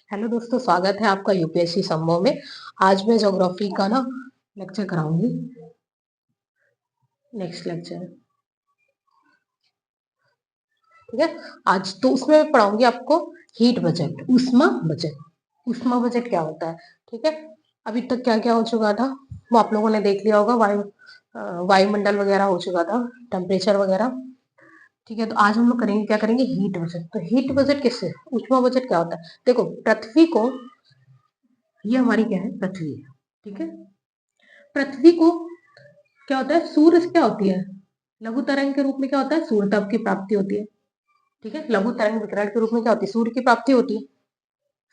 Hello दोस्तों, स्वागत है आपका यूपीएससी संभव में। आज मैं ज्योग्राफी का ना लेक्चर कराऊंगी। नेक्स्ट लेक्चर, ठीक है। आज तो उसमें मैं पढ़ाऊंगी आपको हीट बजट, ऊष्मा बजट। ऊष्मा बजट क्या होता है, ठीक है। अभी तक क्या क्या हो चुका था वो आप लोगों ने देख लिया होगा। वायुमंडल वगैरह हो चुका था, टेम्परेचर वगैरह, ठीक है। तो आज हम लोग करेंगे, क्या करेंगे, हीट बजट। तो हीट बजट किससे, ऊष्मा बजट क्या होता है। देखो पृथ्वी को, ये हमारी क्या है, पृथ्वी है, ठीक है। पृथ्वी को क्या होता है, सूर्य से क्या होती है, लघु तरंग के रूप में क्या होता है, सूर्य ताप की प्राप्ति होती है, ठीक है। लघु तरंग विकिरण के रूप में क्या होती है, सूर्य की प्राप्ति होती है,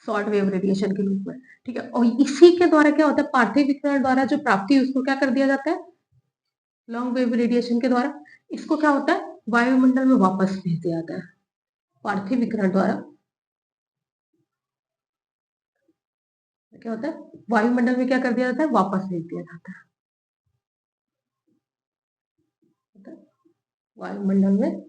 शॉर्ट वेव रेडिएशन के रूप में, ठीक है। और इसी के द्वारा क्या होता है, पार्थिव विकिरण द्वारा जो प्राप्ति है उसको क्या कर दिया जाता है, लॉन्ग वेव रेडिएशन के द्वारा इसको क्या होता है, वायुमंडल में वापस भेज दिया जाता है। पार्थिव विकिरण द्वारा क्या होता है, वायुमंडल में क्या कर दिया जाता है, वापस भेज दिया जाता है, वायुमंडल में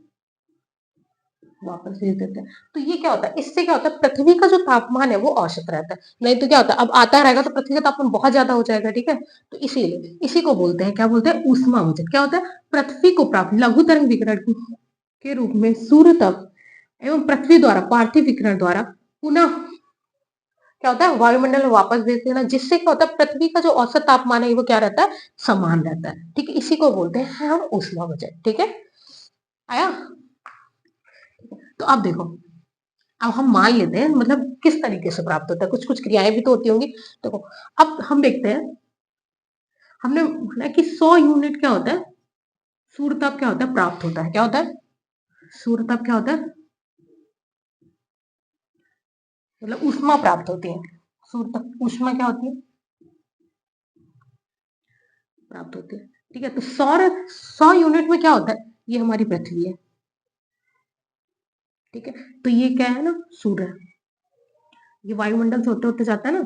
वापस भेज देते हैं। तो ये क्या होता है, इससे क्या होता है, पृथ्वी का जो तापमान है वो औसत रहता है। नहीं तो क्या होता है, अब आता रहेगा तो पृथ्वी का तापमान बहुत ज्यादा हो जाएगा, ठीक है। तो इसीलिए इसी को बोलते हैं, क्या बोलते हैं, ऊष्मा बचत। क्या होता है, पृथ्वी को प्राप्त लघु तरंग विकिरण के रूप में सूर्य तक एवं पृथ्वी द्वारा पार्थिव विकिरण द्वारा पुनः क्या होता है, वायुमंडल में वापस भेज देना, जिससे क्या होता है, पृथ्वी का जो औसत तापमान है वो क्या रहता है, समान रहता है, ठीक है। इसी को बोलते हैं हम ऊष्मा बचत, ठीक है। आया। तो अब देखो, अब हम मान लेते हैं, मतलब किस तरीके से प्राप्त होता है, कुछ कुछ क्रियाएं भी तो होती होंगी। देखो, अब हम देखते हैं, हमने बोला कि 100 यूनिट क्या होता है, सूर्य ताप क्या होता है, प्राप्त होता है। क्या होता है, सूर्य ताप क्या होता है, मतलब ऊष्मा प्राप्त होती है। सूर्य ताप ऊष्मा क्या होती है, प्राप्त होती है, ठीक है। तो सौर 100 यूनिट में क्या होता है, ये हमारी पृथ्वी है, ठीक है। तो ये क्या है ना, सूर्य, ये वायुमंडल से होते होते जाता है ना,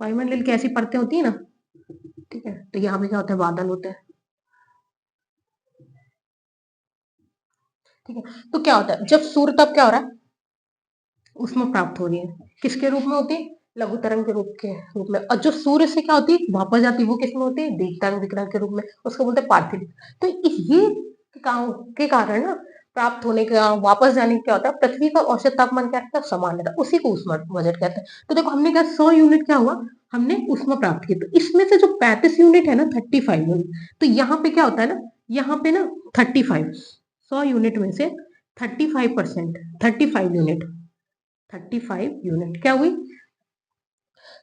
वायुमंडल की ऐसी परतें होती है ना, ठीक है। तो यहाँ पे क्या होता है, बादल होते हैं, ठीक है। तो क्या होता है, जब सूर्य तप क्या हो रहा है, उसमें प्राप्त हो रही है, किसके रूप में होती है, लघु तरंग के रूप में। और जो सूर्य से क्या होती है, वापस जाती है, वो किसमें होती है, दीप तरंग विकिरण के रूप में, उसको बोलते हैं पार्थिव। तो ये के कारण ना, प्राप्त होने का वापस जाने का क्या होता है, पृथ्वी का औसत तापमान क्या रहता है, समान रहता है, उसी को ऊष्मा बजट कहते हैं। तो देखो हमने क्या, 100 यूनिट क्या हुआ, हमने ऊष्मा प्राप्त की। तो इसमें से जो 35 यूनिट है ना, 35 यूनिट, तो यहाँ पे क्या होता है ना, यहाँ पे ना 35, 100 यूनिट में से 35%, 35 यूनिट, 35 यूनिट क्या हुई,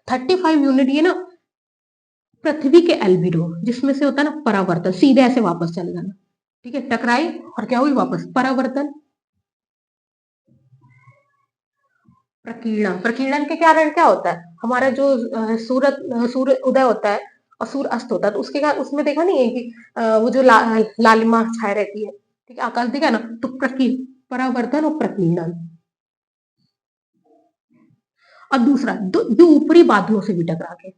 35 यूनिट ये ना पृथ्वी के एल्बिडो, जिसमें से होता है ना परावर्तन, सीधे ऐसे वापस चले जाना, ठीक है। टकराई और क्या हुई, वापस परावर्तन। प्रकीर्णन, प्रकीर्णन के कारण क्या होता है, हमारा जो सूर्य उदय होता है और सूर्य अस्त होता है, तो उसके कारण उसमें देखा नहीं है कि वो जो लालिमा छाए रहती है, ठीक है, आकाश दिखा ना। तो परावर्तन और प्रकीर्णन। और दूसरा जो ऊपरी बादलों से भी टकरा के,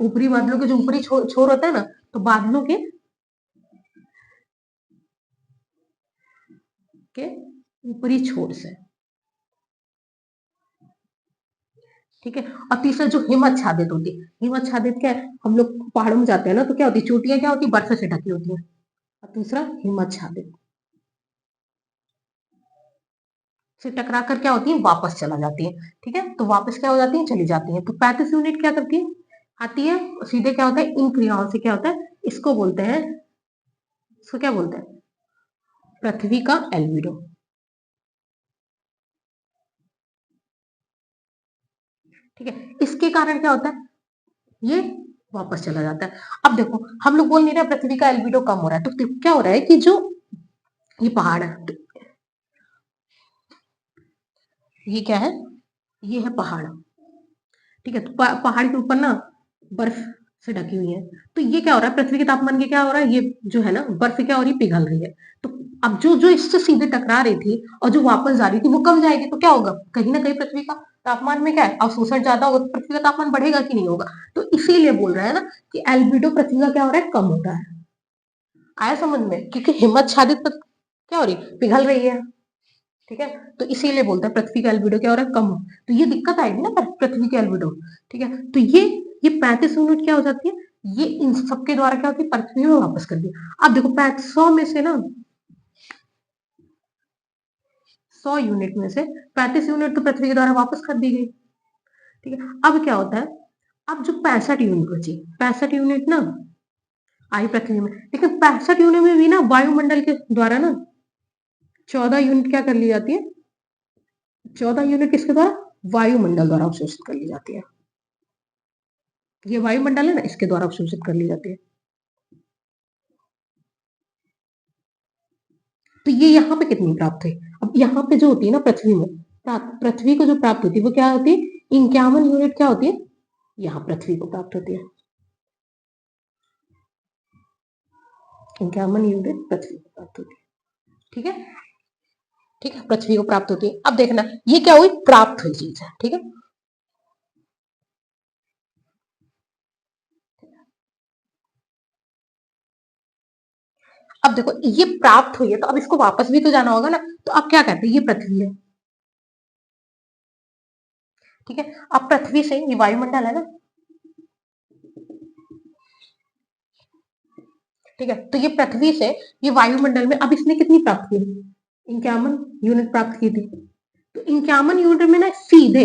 ऊपरी बादलों के जो ऊपरी छोर होता है ना, तो बादलों के ऊपरी छोर से, ठीक है। और तीसरा जो हिमच्छादित होती है, हिमच्छादित क्या है, हम लोग पहाड़ों में जाते हैं ना, तो क्या होती है, चोटियां क्या होती है, बर्फ से ढकी होती है। और दूसरा हिमच्छादित से टकरा कर क्या होती है, वापस चला जाती है, ठीक है। तो वापस क्या हो जाती है, चली जाती है। तो 35 यूनिट क्या करती है, आती है, सीधे क्या होता है, इन क्रियाओं से क्या होता है, इसको बोलते हैं, इसको क्या बोलते हैं, पृथ्वी का एल्बिडो, ठीक है। इसके कारण क्या होता है, ये वापस चला जाता है। अब देखो, हम लोग बोल नहीं रहे पृथ्वी का एल्बिडो कम हो रहा है, तो क्या हो रहा है कि जो ये पहाड़ है, ये क्या है, ये है पहाड़, ठीक है। तो पहाड़ के ऊपर ना बर्फ से ढकी हुई है। तो ये क्या हो रहा है, पृथ्वी के तापमान के क्या हो रहा है, ये जो है ना बर्फ क्या हो रही है, पिघल रही है। तो अब जो जो इससे सीधे टकरा रही थी और जो वापस जा रही थी वो कम जाएगी, तो क्या होगा, कहीं ना कहीं पृथ्वी का तापमान में क्या है, अवशोषण ज्यादा होगा, तो पृथ्वी का तापमान बढ़ेगा कि नहीं होगा। तो इसीलिए बोल रहा है ना कि एल्बिडो पृथ्वी का क्या हो रहा है, कम हो रहा है। आया समझ में, क्योंकि हिमत छादित क्या हो रही, पिघल रही है, ठीक है। तो इसीलिए बोलते हैं पृथ्वी का एल्बिडो क्या हो रहा है, कम हो, तो ये दिक्कत आएगी ना पृथ्वी के एल्बिडो। ठीक है, तो ये 35 यूनिट क्या हो जाती है, ये इन सबके द्वारा क्या होती है, पृथ्वी में वापस कर दिया। अब देखो 100 में से ना 100 यूनिट में से 35 यूनिट तो पृथ्वी के द्वारा वापस कर दी गई। ठीक है, अब क्या होता है, अब जो 65 यूनिट बची, 65 यूनिट ना आई पृथ्वी में, लेकिन 65 यूनिट में भी ना वायुमंडल के द्वारा ना 14 यूनिट क्या कर ली जाती है, 14 यूनिट किसके द्वारा, वायुमंडल द्वारा अवशोषित कर ली जाती है। ये वायुमंडल है ना, इसके द्वारा अवशोषित कर ली जाती है। तो ये यहाँ पे कितनी प्राप्त हुई, अब यहाँ पे जो होती है ना पृथ्वी में, पृथ्वी को जो प्राप्त होती है वो क्या होती है, 51 यूनिट क्या होती है, यहाँ पृथ्वी को प्राप्त होती है। 51 यूनिट पृथ्वी को प्राप्त होती है। ठीक है, ठीक है, पृथ्वी को प्राप्त होती है। अब देखना ये क्या हुई, प्राप्त हुई चीज है। ठीक है, अब देखो ये प्राप्त हुई है, तो अब इसको वापस भी तो जाना होगा ना, तो अब क्या कहते हैं, ये पृथ्वी है। ठीक है, अब पृथ्वी से ये वायुमंडल है ना, ठीक है, तो ये पृथ्वी से ये वायुमंडल में अब इसने कितनी प्राप्त की, 51 यूनिट प्राप्त की थी। तो 51 यूनिट में ना सीधे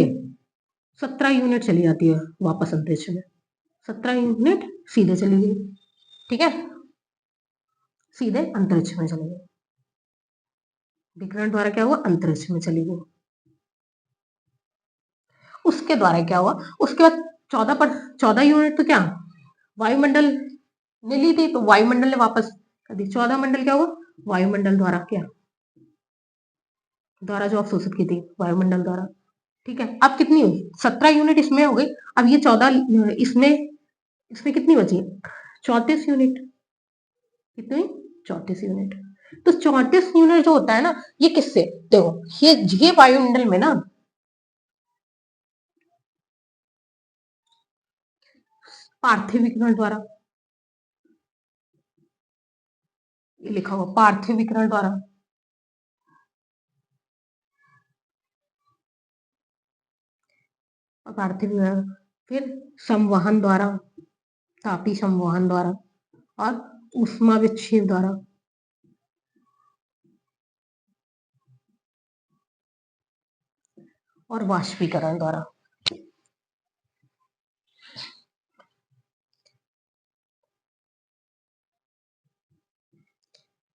17 यूनिट चली जाती है वापस अंतरिक्ष में, 17 यूनिट सीधे चली गई। ठीक है, सीधे अंतरिक्ष में चली गई, विकिरण द्वारा क्या हुआ, अंतरिक्ष में चली गई। उसके द्वारा क्या हुआ, उसके बाद 14 यूनिट तो क्या वायुमंडल ने ली थी, तो वायुमंडल ने वापस कर दी। 14 मंडल क्या हुआ, वायुमंडल द्वारा क्या, द्वारा जो अवशोषित की थी वायुमंडल द्वारा। ठीक है, अब कितनी हुई, 17 यूनिट इसमें हो गई। अब ये 14 इसमें इसमें कितनी बची, 34 यूनिट, कितनी, 34 यूनिट। तो 34 यूनिट जो होता है ना, ये किससे, देखो ये वायुमंडल में ना पार्थिव विकिरण द्वारा, ये लिखा हुआ पार्थिव विकिरण द्वारा, पार्थिव विकिरण, फिर संवहन द्वारा, तापी संवहन द्वारा, और ऊष्मा विक्षेप द्वारा, और वाष्पीकरण द्वारा।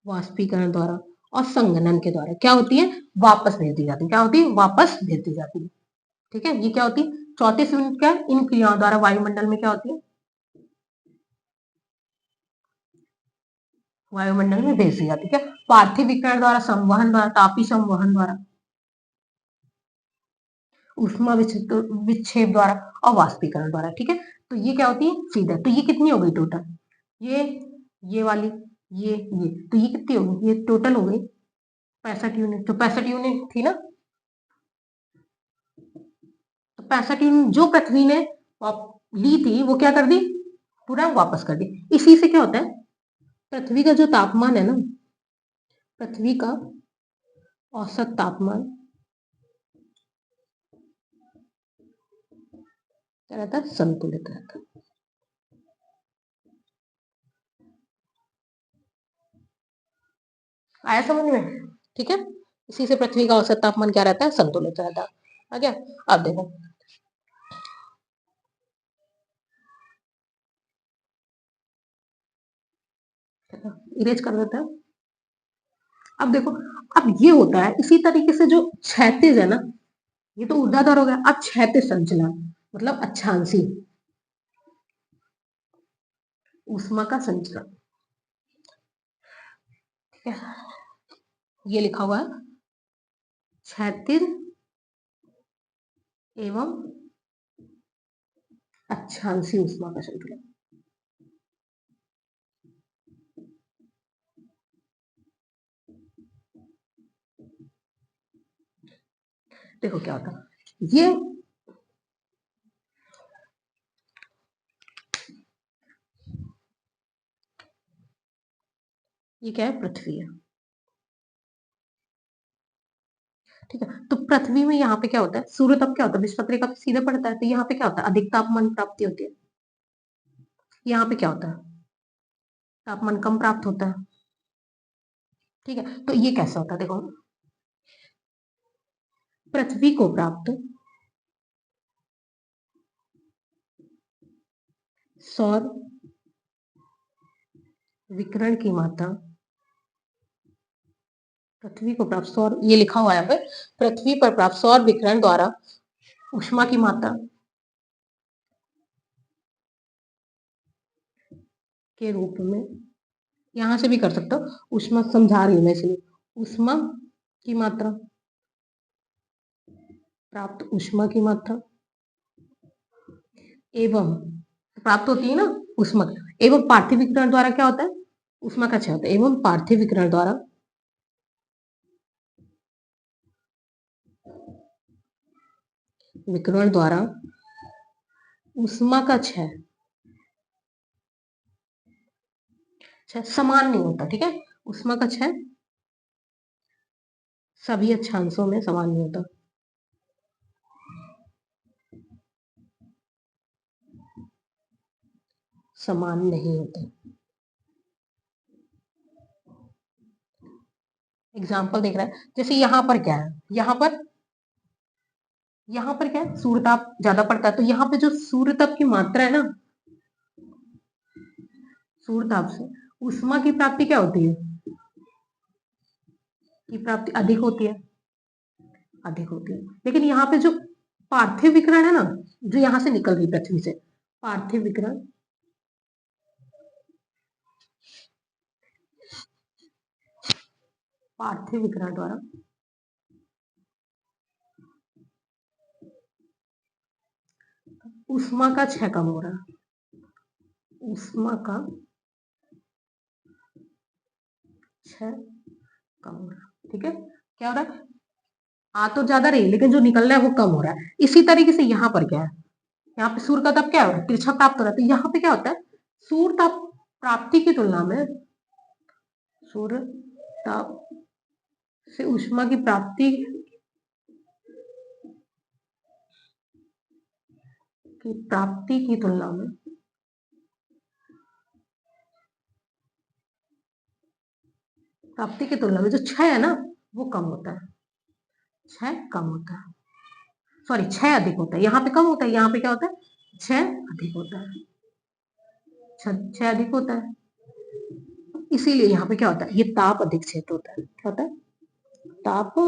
वाष्पीकरण द्वारा और संघनन के द्वारा क्या होती है, वापस भेज दी जाती है, क्या होती है, वापस भेज दी जाती है। ठीक है, ये क्या होती है, 34 यूनिट क्या है, इन क्रियाओं द्वारा वायुमंडल में क्या होती है, वायुमंडल में भेज दी जाती है। क्या, पार्थिव विकिरण द्वारा, संवहन द्वारा, तापी संवहन द्वारा, ऊष्मा विक्षेप द्वारा, और वाष्पीकरण द्वारा। ठीक है, तो ये क्या होती है, सीधा। तो ये कितनी हो गई टोटल, ये ये वाली, ये तो ये कितनी हो गई, ये टोटल हो गई 65 यूनिट। तो 65 यूनिट थी ना, तो 65 यूनिट जो पृथ्वी ने ली थी वो क्या कर दी, पूरा वापस कर दी। इसी से क्या होता है, पृथ्वी का जो तापमान है ना, पृथ्वी का औसत तापमान क्या रहता है, संतुलित रहता है। आया समझ में, ठीक है, इसी से पृथ्वी का औसत तापमान क्या रहता है, संतुलित रहता है। आ गया, अब देखो इरेज कर देते हैं। अब देखो, अब ये होता है इसी तरीके से जो क्षैतिज है ना, ये तो ऊर्ध्वाधर हो गया, अब क्षैतिज संचलन मतलब अक्षांशी ऊष्मा का संचलन। ठीक है, ये लिखा हुआ है क्षैतिज एवं अक्षांशी ऊष्मा का संतुलन। देखो क्या होता है, ये क्या है, पृथ्वी है। ठीक है। तो पृथ्वी में यहाँ पे क्या होता है, सूर्य तप क्या होता है, विषुवत रेखा पे सीधे पड़ता है, तो यहाँ पे क्या होता है, अधिक तापमान प्राप्ति होती है। यहाँ पे क्या होता है, तापमान कम प्राप्त होता है। ठीक है, तो ये कैसे होता है, देखो पृथ्वी को प्राप्त सौर विकिरण की मात्रा, पृथ्वी को प्राप्त सौर, ये लिखा हुआ है यहाँ पे, पृथ्वी पर प्राप्त सौर विकिरण द्वारा ऊष्मा की मात्रा के रूप में, यहां से भी कर सकते हो, ऊष्मा समझा रही हूं मैं इसलिए, ऊष्मा की मात्रा, प्राप्त ऊष्मा की मात्रा एवं, प्राप्त होती है ना ऊष्मा, एवं पार्थिव विकिरण द्वारा क्या होता है, ऊष्मा का क्षय होता है, एवं पार्थिव विकिरण द्वारा ऊष्मा का क्षय समान नहीं होता। ठीक है, ऊष्मा का क्षय सभी अक्षांशों में समान नहीं होता। समान नहीं होता। एग्जाम्पल देख रहा है, जैसे यहाँ पर क्या है, यहाँ पर क्या है, सूर्य ताप ज्यादा पड़ता है, तो यहाँ पे जो सूर्य ताप की मात्रा है ना, सूर्य ताप से ऊष्मा की प्राप्ति क्या होती है, की प्राप्ति अधिक होती है, अधिक होती है। लेकिन यहाँ पे जो पार्थिव विकिरण है ना, जो यहाँ से निकल रही पृथ्वी से, पार्थिव विकिरण, पार्थिव विकिरण द्वारा ऊष्मा का क्षय कम हो रहा है, ऊष्मा का क्षय कम हो रहा है। ठीक है, क्या हो रहा है, आ तो ज्यादा रही लेकिन जो निकल रहा है वो कम हो रहा है। इसी तरीके से यहाँ पर क्या है, यहाँ पे सूर्य का ताप क्या हो रहा है, तिरछा प्राप्त हो रहा है, तो यहाँ पे क्या होता है, सूर्य ताप प्राप्ति की तुलना में, सूर्य ताप से ऊष्मा की प्राप्ति की तुलना में जो क्षय है ना वो कम होता है, क्षय कम होता है, सॉरी क्षय अधिक होता है, यहाँ पे कम होता है, यहाँ पे क्या होता है, क्षय अधिक होता है, क्षय अधिक होता है। इसीलिए यहाँ पे क्या होता है, ये ताप अधिक क्षेत्र होता है, क्या होता है, ताप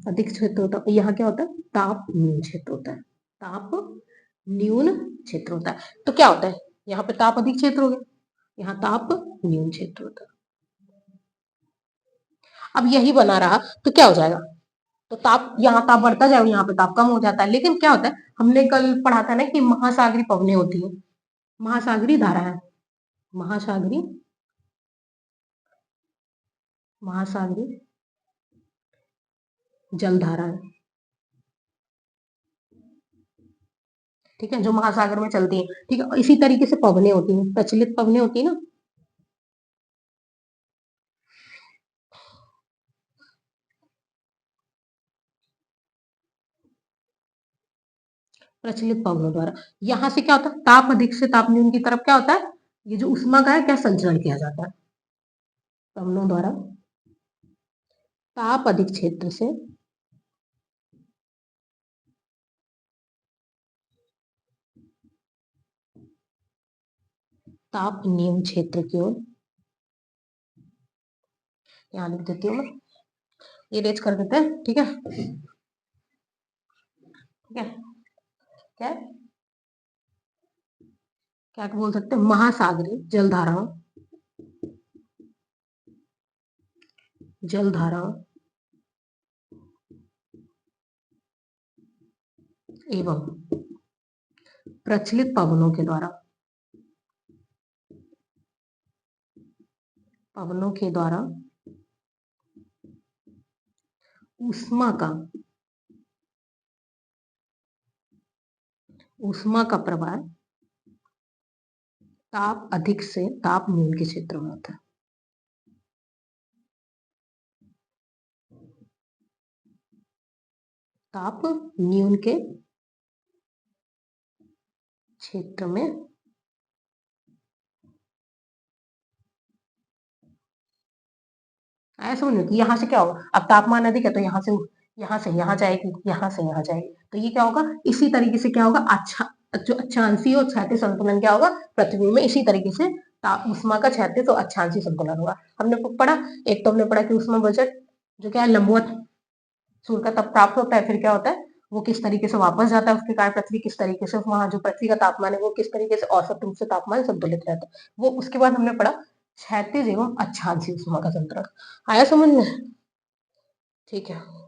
अधिक क्षेत्र होता है, यहाँ क्या होता है, ताप न्यून क्षेत्र होता है, ताप न्यून क्षेत्र होता है। तो क्या होता है, यहाँ पे ताप अधिक क्षेत्र हो गया, यहाँ ताप न्यून क्षेत्र होता है। अब यही बना रहा तो क्या हो जाएगा, तो ताप, यहाँ ताप बढ़ता जाए, यहाँ पे ताप कम हो जाता है। लेकिन क्या होता है, हमने कल पढ़ा था ना कि महासागरी पवनें होती है, महासागरी धारा है, महासागरी महासागरी जलधारा है। ठीक है, जो महासागर में चलती है। ठीक है, इसी तरीके से पवनें होती हैं, प्रचलित पवनें होती है ना, प्रचलित पवनों द्वारा, यहाँ से क्या होता है, ताप अधिक से ताप न्यून की तरफ क्या होता है, ये जो उष्मा का है क्या संचरण किया जाता है, पवनों द्वारा ताप अधिक क्षेत्र से ताप न्यून क्षेत्र की ओर, यहाँ लिख देती हूँ मैं, इरेज कर देते हैं। ठीक है, ठीक है, क्या क्या बोल सकते हैं, महासागरी जलधाराओं, जलधाराओं एवं प्रचलित पवनों के द्वारा, पवनों के द्वारा ऊष्मा का, ऊष्मा का प्रवाह ताप अधिक से ताप न्यून के क्षेत्र में होता है। ताप न्यून के क्षेत्र में आया समझ में? कि यहाँ से क्या होगा, अब तापमान अधिक है तो यहाँ से यहाँ जाएगी, यहाँ से यहाँ जाएगी, तो ये क्या होगा, इसी तरीके से क्या होगा, अच्छा जो अक्षांशीय और क्षैतिज संतुलन क्या होगा पृथ्वी में, इसी तरीके से ऊष्मा का क्षैतिज और अक्षांशीय संतुलन होगा। हमने पढ़ा, एक तो हमने पढ़ा कि ऊष्मा बजट जो क्या है लंबवत सूर्य का तप प्राप्त होता है, फिर क्या होता है वो किस तरीके से वापस जाता है उसके कारण पृथ्वी किस तरीके से, वहां जो पृथ्वी का तापमान है वो किस तरीके से औसत रूप से तापमान संतुलित रहता है वो। उसके बाद हमने पढ़ा क्षैतिज एवं अक्षांशीय ऊष्मा का संतुलन। आया समझ में? ठीक है।